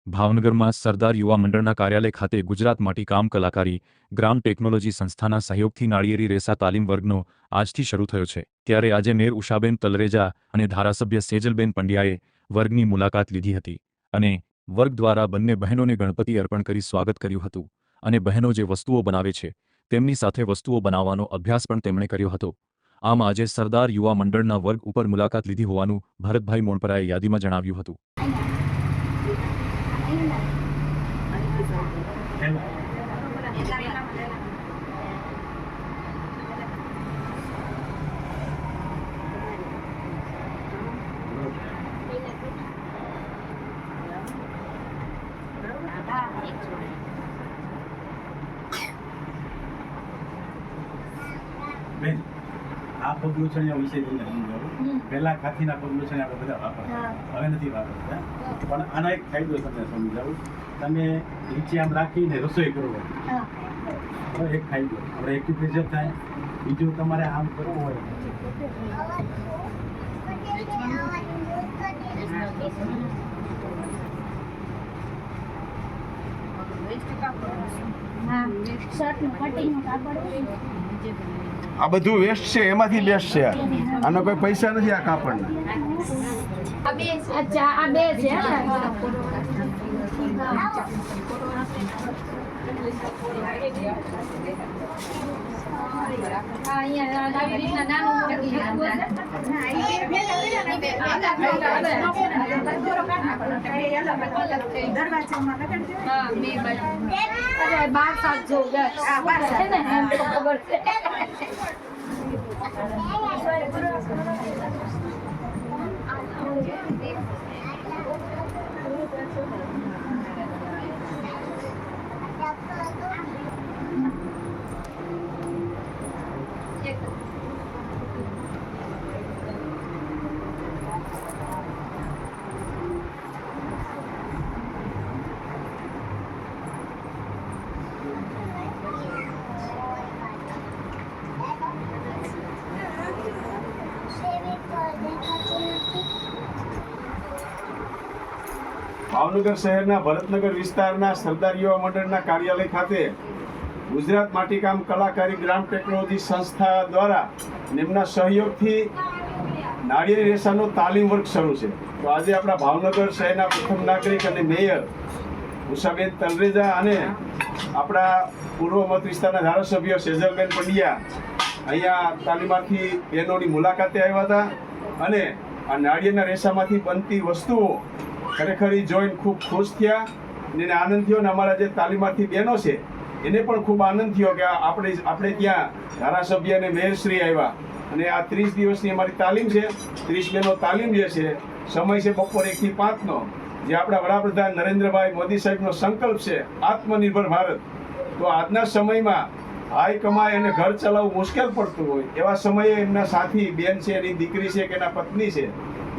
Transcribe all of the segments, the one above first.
ભાવનગરમાં સરદાર યુવા મંડળના કાર્યાલય ખાતે ગુજરાત માટીકામ કલાકારી ગ્રામ ટેકનોલોજી સંસ્થાના સહયોગથી નાળિયેરી રેસા તાલીમ વર્ગનો આજથી શરૂ થયો છે। ત્યારે આજે મેયર ઉષાબેન તલરેજા અને ધારાસભ્ય સેજલબેન પંડ્યાએ વર્ગની મુલાકાત લીધી હતી અને વર્ગ દ્વારા બંને બહેનોને ગણપતિ અર્પણ કરી સ્વાગત કર્યું હતું અને બહેનો જે વસ્તુઓ બનાવે છે તેમની સાથે વસ્તુઓ બનાવવાનો અભ્યાસ પણ તેમણે કર્યો હતો। આમ આજે સરદાર યુવા મંડળના વર્ગ ઉપર મુલાકાત લીધી હોવાનું ભરતભાઈ મોણપરાએ યાદીમાં જણાવ્યું હતું। બેન આ પગલું છે વિશે તમને સમજાવું। પહેલા ખાથીના પગલું છે આપણે બધા વાપરતા, હવે નથી વાપરતા, પણ આનો એક ફાયદો તમને સમજાવું। તમે નીચે આમ રાખીને રસોઈ કરો, એક ફાયદો આપણે એક્યુપ્રેશર થાય। બીજું તમારે આમ કરવું હોય આ બધું વેસ્ટ છે, એમાંથી બેસ્ટ છે। આનો કોઈ પૈસા નથી આ કાપડના। ભાવનગર શહેરના ભરતનગર વિસ્તારના સરદાર યુવા મંડળના કાર્યાલય ખાતે ગુજરાત માટીકામ કલાકારી ગ્રામ ટેકનોલોજી સંસ્થા દ્વારા તેમના સહયોગથી નાળિયેરી રેસાનો તાલીમ વર્ગ શરૂ છે। તો આજે આપણા ભાવનગર શહેરના પ્રથમ નાગરિક અને મેયર ઉષાબેન તલરેજા અને આપણા પૂર્વ મત વિસ્તારના ધારાસભ્ય સેજલબેન પંડ્યા અહીંયા તાલીમાર્થી બહેનોની મુલાકાતે આવ્યા હતા અને આ નાળિયેરના રેસામાંથી બનતી વસ્તુઓ ખરેખર જોઈને ખૂબ ખુશ થયા અને આનંદ થયો। અને અમારા જે તાલીમાર્થી બહેનો છે એને પણ ખૂબ આનંદ થયો કે આપણે ત્યાં ધારાસભ્ય અને મેયરશ્રી આવ્યા અને આ 30 દિવસની અમારી તાલીમ છે। 30 બહેનો તાલીમ જે છે, સમય છે બપોરે 1 થી 5નો, જે આપણા વડાપ્રધાન નરેન્દ્રભાઈ મોદી સાહેબનો સંકલ્પ છે આત્મનિર્ભર ભારત। તો આજના સમયમાં આય કમાય અને ઘર ચલાવવું મુશ્કેલ પડતું હોય એવા સમયે એમના સાથી બેન છે, એની દીકરી છે કે એના પત્ની છે,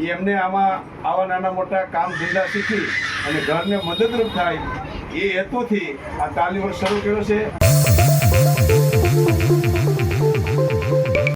એ એમને આમાં આવા નાના મોટા કામ ધંધા શીખી અને ઘરને મદદરૂપ થાય એ હેતુથી આ તાલીમ શરૂ કર્યો છે।